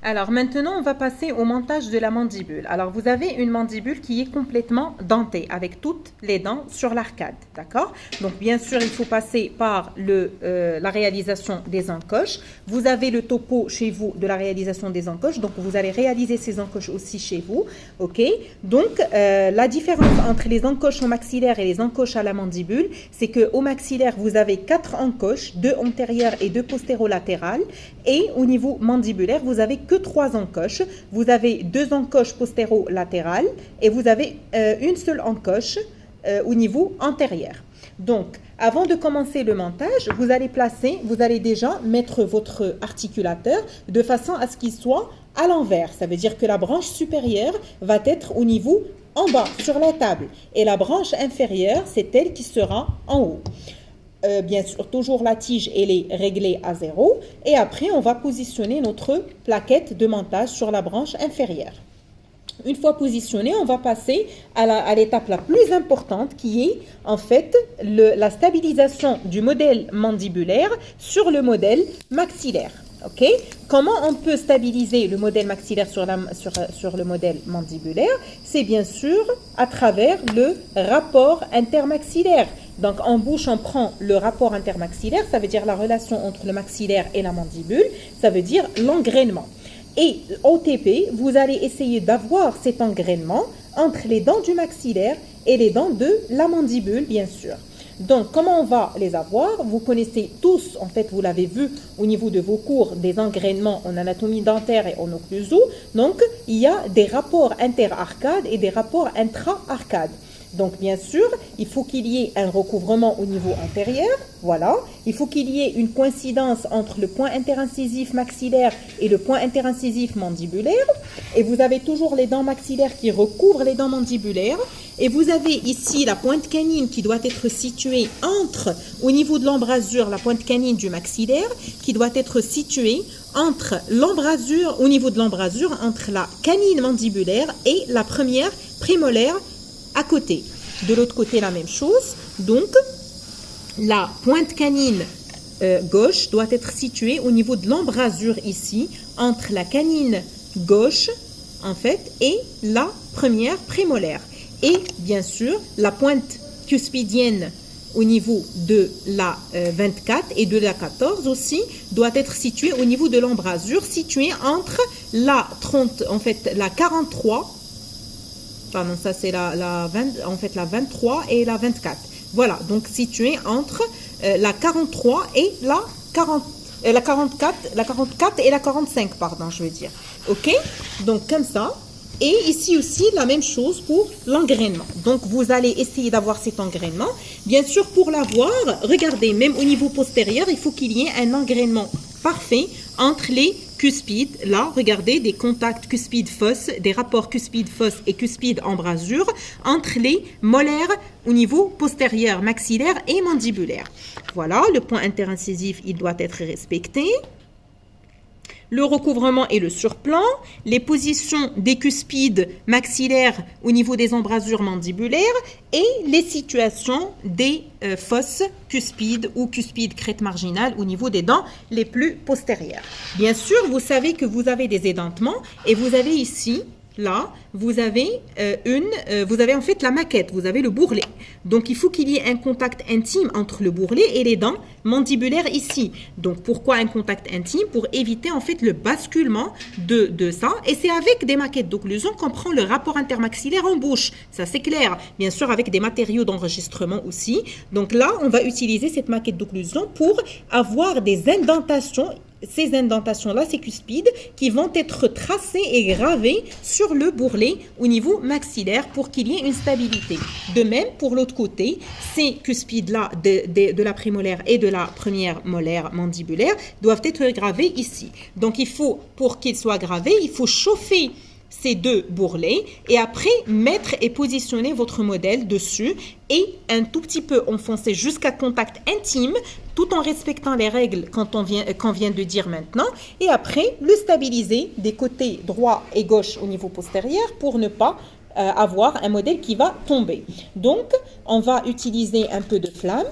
Alors maintenant, on va passer au montage de la mandibule. Alors vous avez une mandibule qui est complètement dentée avec toutes les dents sur l'arcade, d'accord? Donc bien sûr, il faut passer par la réalisation des encoches. Vous avez le topo chez vous de la réalisation des encoches, donc vous allez réaliser ces encoches aussi chez vous, ok? Donc la différence entre les encoches au maxillaire et les encoches à la mandibule, c'est qu'au maxillaire, vous avez 4 encoches, 2 antérieures et 2 postérolatérales, et au niveau mandibulaire, vous avez que 3 encoches. Vous avez 2 encoches postérolatérales et vous avez une seule encoche au niveau antérieur. Donc, avant de commencer le montage, vous allez déjà mettre votre articulateur de façon à ce qu'il soit à l'envers. Ça veut dire que la branche supérieure va être au niveau en bas, sur la table. Et la branche inférieure, c'est elle qui sera en haut. Bien sûr, toujours la tige, elle est réglée à 0. Et après, on va positionner notre plaquette de montage sur la branche inférieure. Une fois positionné, on va passer à l'étape la plus importante qui est en fait la stabilisation du modèle mandibulaire sur le modèle maxillaire. Ok? Comment on peut stabiliser le modèle maxillaire sur le modèle mandibulaire? C'est bien sûr à travers le rapport intermaxillaire. Donc en bouche, on prend le rapport intermaxillaire, ça veut dire la relation entre le maxillaire et la mandibule, ça veut dire l'engrainement. Et au TP, vous allez essayer d'avoir cet engrainement entre les dents du maxillaire et les dents de la mandibule, bien sûr. Donc, comment on va les avoir? Vous connaissez tous, en fait, vous l'avez vu au niveau de vos cours, des engrainements en anatomie dentaire et en occluso. Donc, il y a des rapports inter-arcades et des rapports intra-arcades. Donc, bien sûr, il faut qu'il y ait un recouvrement au niveau antérieur, voilà. Il faut qu'il y ait une coïncidence entre le point interincisif maxillaire et le point interincisif mandibulaire. Et vous avez toujours les dents maxillaires qui recouvrent les dents mandibulaires. Et vous avez ici la pointe canine qui doit être située au niveau de l'embrasure, la pointe canine du maxillaire, qui doit être située entre l'embrasure, au niveau de l'embrasure, entre la canine mandibulaire et la première prémolaire à côté. De l'autre côté, la même chose. Donc, la pointe canine gauche doit être située au niveau de l'embrasure ici, entre la canine gauche, en fait, et la première prémolaire. Et, bien sûr, la pointe cuspidienne au niveau de la 24 et de la 14 aussi doit être située au niveau de l'embrasure, située entre la 30, en fait, la 43. Pardon, ça c'est la 23 et la 24. Voilà, donc situé entre la 43 et la 44 et la 45, pardon, je veux dire. Ok? Donc comme ça. Et ici aussi, la même chose pour l'engrainement. Donc, vous allez essayer d'avoir cet engrainement. Bien sûr, pour l'avoir, regardez, même au niveau postérieur, il faut qu'il y ait un engrainement parfait entre les cuspides. Là, regardez, des contacts cuspide-fosse, des rapports cuspide-fosse et cuspide-embrasure entre les molaires au niveau postérieur, maxillaire et mandibulaire. Voilà, le point interincisif, il doit être respecté. Le recouvrement et le surplomb, les positions des cuspides maxillaires au niveau des embrasures mandibulaires et les situations des fosses cuspides ou cuspides crête marginale au niveau des dents les plus postérieures. Bien sûr, vous savez que vous avez des édentements et vous avez ici, là, vous avez en fait la maquette, vous avez le bourrelet. Donc, il faut qu'il y ait un contact intime entre le bourrelet et les dents mandibulaires ici. Donc, pourquoi un contact intime? Pour éviter en fait le basculement de ça. Et c'est avec des maquettes d'occlusion qu'on prend le rapport intermaxillaire en bouche. Ça, c'est clair. Bien sûr, avec des matériaux d'enregistrement aussi. Donc là, on va utiliser cette maquette d'occlusion pour avoir des indentations. Ces indentations-là, ces cuspides, qui vont être tracées et gravées sur le bourrelet au niveau maxillaire pour qu'il y ait une stabilité. De même, pour l'autre côté, ces cuspides-là de la prémolaire et de la première molaire mandibulaire doivent être gravés ici. Donc, pour qu'ils soient gravés, il faut chauffer ces deux bourrelets et après mettre et positionner votre modèle dessus et un tout petit peu enfoncer jusqu'à contact intime tout en respectant les règles qu'on vient de dire maintenant et après le stabiliser des côtés droit et gauche au niveau postérieur pour ne pas avoir un modèle qui va tomber. Donc on va utiliser un peu de flamme.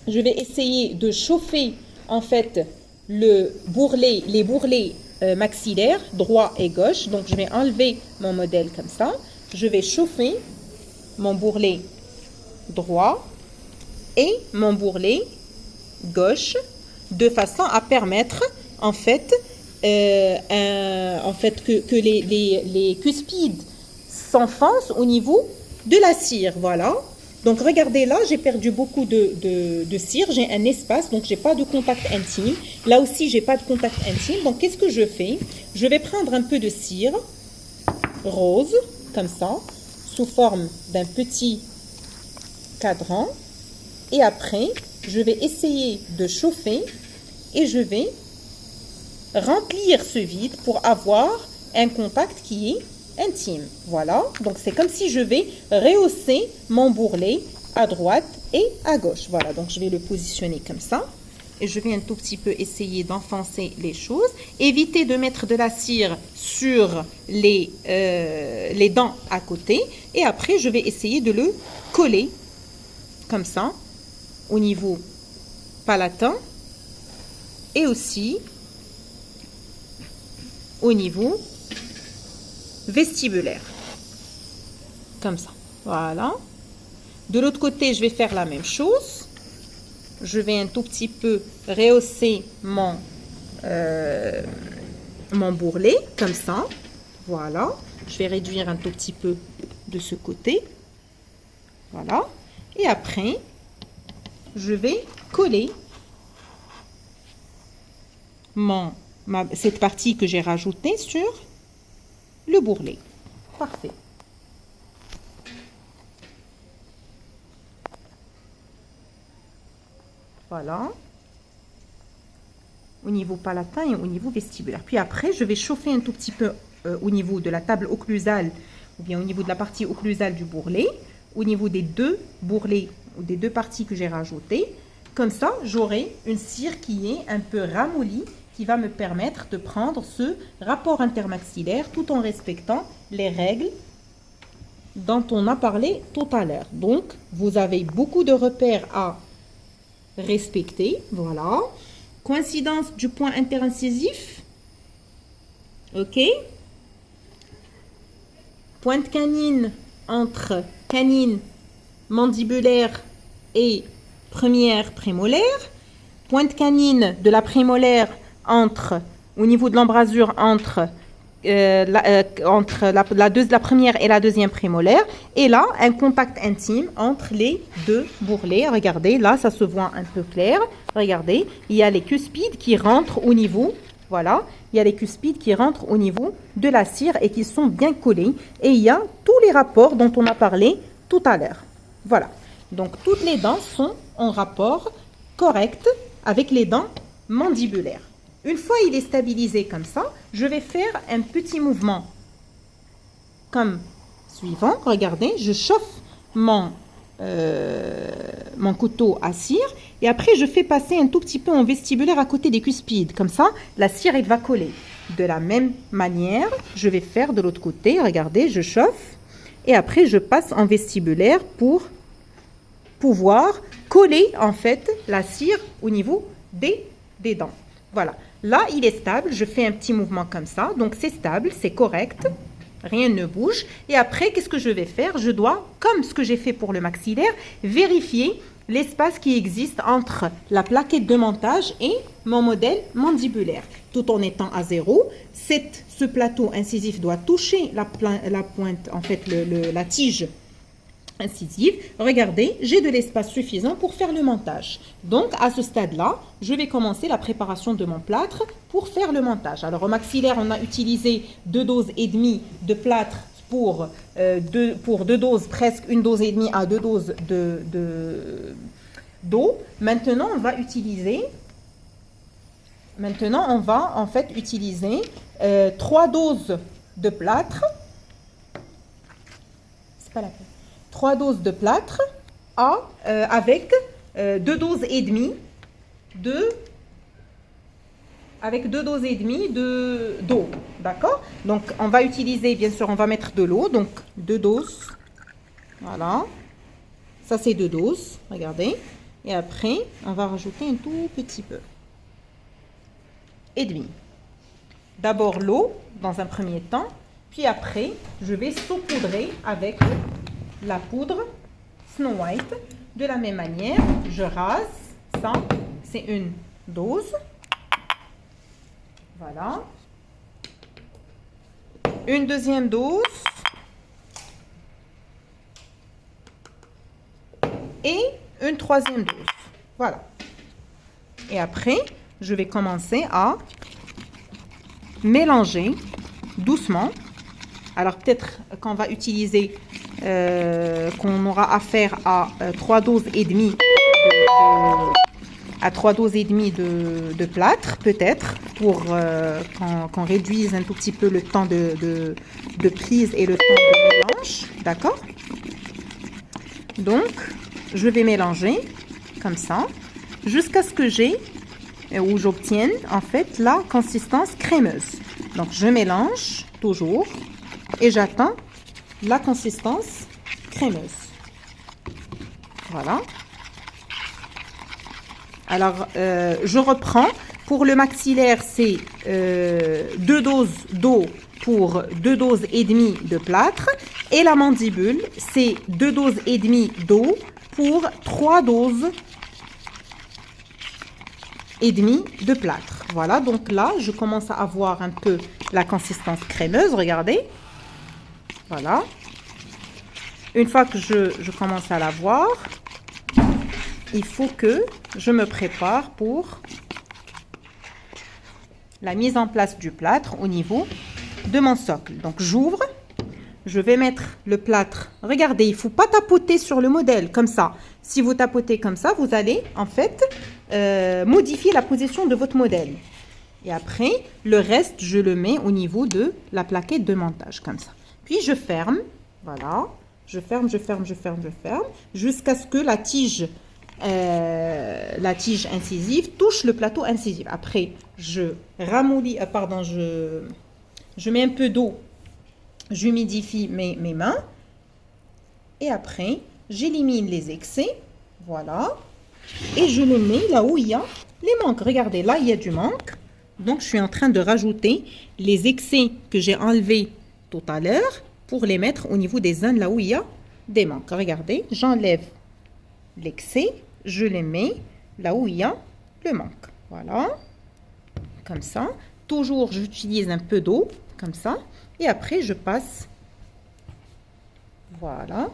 Je vais essayer de chauffer en fait les bourrelets maxillaire, droit et gauche. Donc, je vais enlever mon modèle comme ça. Je vais chauffer mon bourrelet droit et mon bourrelet gauche de façon à permettre en fait, que les cuspides s'enfoncent au niveau de la cire. Voilà. Donc regardez là, j'ai perdu beaucoup de cire, j'ai un espace, donc j'ai pas de contact intime. Là aussi, j'ai pas de contact intime. Donc qu'est-ce que je fais? Je vais prendre un peu de cire rose, comme ça, sous forme d'un petit cadran. Et après, je vais essayer de chauffer et je vais remplir ce vide pour avoir un contact qui est intime. Voilà, donc c'est comme si je vais rehausser mon bourrelet à droite et à gauche. Voilà, donc je vais le positionner comme ça. Et je vais un tout petit peu essayer d'enfoncer les choses. Évitez de mettre de la cire sur les dents à côté. Et après, je vais essayer de le coller comme ça au niveau palatin et aussi au niveau vestibulaire. Comme ça. Voilà. De l'autre côté, je vais faire la même chose. Je vais un tout petit peu rehausser mon bourrelet, comme ça. Voilà. Je vais réduire un tout petit peu de ce côté. Voilà. Et après, je vais coller cette partie que j'ai rajoutée sur le bourrelet. Parfait. Voilà. Au niveau palatin et au niveau vestibulaire. Puis après, je vais chauffer un tout petit peu au niveau de la table occlusale ou bien au niveau de la partie occlusale du bourrelet, au niveau des deux bourrelets ou des deux parties que j'ai rajoutées. Comme ça, j'aurai une cire qui est un peu ramollie, qui va me permettre de prendre ce rapport intermaxillaire tout en respectant les règles dont on a parlé tout à l'heure. Donc, vous avez beaucoup de repères à respecter. Voilà. Coïncidence du point interincisif. OK. Pointe canine entre canine mandibulaire et première prémolaire. Pointe canine de la prémolaire au niveau de l'embrasure entre la première et la deuxième prémolaire. Et là, un contact intime entre les deux bourrelets. Regardez, là, ça se voit un peu clair. Regardez, il y a les cuspides qui rentrent au niveau, voilà, il y a les cuspides qui rentrent au niveau de la cire et qui sont bien collés. Et il y a tous les rapports dont on a parlé tout à l'heure. Voilà. Donc, toutes les dents sont en rapport correct avec les dents mandibulaires. Une fois il est stabilisé comme ça, je vais faire un petit mouvement comme suivant. Regardez, je chauffe mon couteau à cire et après je fais passer un tout petit peu en vestibulaire à côté des cuspides. Comme ça, la cire elle va coller. De la même manière, je vais faire de l'autre côté. Regardez, je chauffe et après je passe en vestibulaire pour pouvoir coller en fait la cire au niveau des dents. Voilà. Là, il est stable. Je fais un petit mouvement comme ça. Donc, c'est stable, c'est correct. Rien ne bouge. Et après, qu'est-ce que je vais faire? Je dois, comme ce que j'ai fait pour le maxillaire, vérifier l'espace qui existe entre la plaquette de montage et mon modèle mandibulaire. Tout en étant à 0, ce plateau incisif doit toucher la pointe, en fait, la tige incisive. Regardez, j'ai de l'espace suffisant pour faire le montage. Donc, à ce stade-là, je vais commencer la préparation de mon plâtre pour faire le montage. Alors, au maxillaire, on a utilisé 2 doses et demie de plâtre pour deux doses, presque une dose et demie à 2 doses d'eau. Maintenant, on va en fait utiliser 3 doses de plâtre. C'est pas la peine. 3 doses de plâtre avec 2 doses et demie d'eau. D'accord? Donc, on va utiliser, bien sûr, on va mettre de l'eau. Donc, 2 doses. Voilà. Ça, c'est 2 doses. Regardez. Et après, on va rajouter un tout petit peu. Et demi. d'abord l'eau dans un premier temps, puis après, je vais saupoudrer avec la poudre Snow White. De la même manière, je rase ça, c'est une dose. Voilà. Une deuxième dose. Et une troisième dose. Voilà. Et après, je vais commencer à mélanger doucement. Alors peut-être qu'on va utiliser, qu'on aura affaire à 3 doses et demie de plâtre, peut-être, pour qu'on réduise un tout petit peu le temps de prise et le temps de mélange. D'accord? Donc, je vais mélanger comme ça jusqu'à ce que j'obtienne en fait la consistance crémeuse. Donc, je mélange toujours et j'atteins la consistance crémeuse. Voilà. Alors, je reprends. Pour le maxillaire, c'est 2 doses d'eau pour 2 doses et demie de plâtre. Et la mandibule, c'est 2 doses et demie d'eau pour 3 doses et demie de plâtre. Voilà, donc là, je commence à avoir un peu la consistance crémeuse. Regardez. Voilà. Une fois que je commence à la voir, il faut que je me prépare pour la mise en place du plâtre au niveau de mon socle. Donc, j'ouvre. Je vais mettre le plâtre. Regardez, il ne faut pas tapoter sur le modèle comme ça. Si vous tapotez comme ça, vous allez en fait modifier la position de votre modèle. Et après, le reste, je le mets au niveau de la plaquette de montage comme ça. Puis, je ferme. Voilà. Je ferme, je ferme, je ferme, je ferme. Jusqu'à ce que la tige incisive touche le plateau incisif. Après, je ramollis, je mets un peu d'eau. J'humidifie mes mains. Et après, j'élimine les excès. Voilà. Et je les mets là où il y a les manques. Regardez, là, il y a du manque. Donc, je suis en train de rajouter les excès que j'ai enlevés tout à l'heure pour les mettre au niveau des zones là où il y a des manques. Regardez, j'enlève l'excès. Je les mets là où il y a le manque. Voilà. Comme ça. Toujours, j'utilise un peu d'eau. Comme ça. Et après, je passe. Voilà.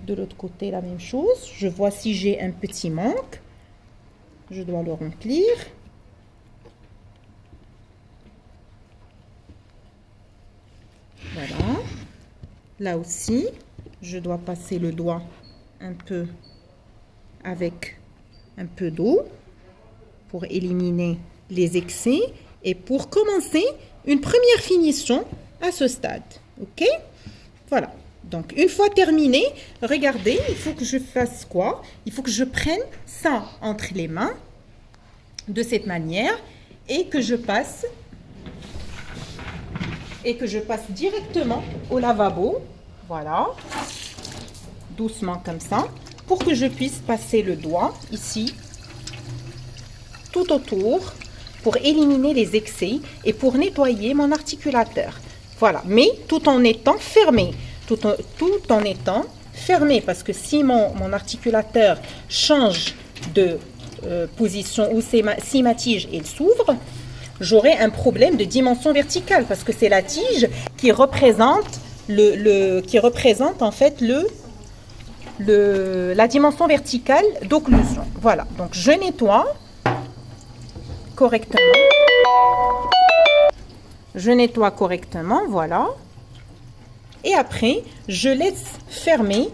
De l'autre côté, la même chose. Je vois si j'ai un petit manque. Je dois le remplir. Voilà. Là aussi, je dois passer le doigt un peu avec un peu d'eau pour éliminer les excès et pour commencer une première finition à ce stade. Ok? Voilà. Donc, une fois terminé, regardez, il faut que je fasse quoi? Il faut que je prenne ça entre les mains de cette manière et que je passe directement au lavabo. Voilà. Doucement comme ça pour que je puisse passer le doigt ici tout autour pour éliminer les excès et pour nettoyer mon articulateur. Voilà, mais tout en étant fermé. Tout en étant fermé, parce que si mon articulateur change de position ou si ma tige elle s'ouvre, j'aurai un problème de dimension verticale, parce que c'est la tige qui représente en fait la dimension verticale d'occlusion. Voilà, donc je nettoie correctement. Je nettoie correctement, voilà. Et après, je laisse fermer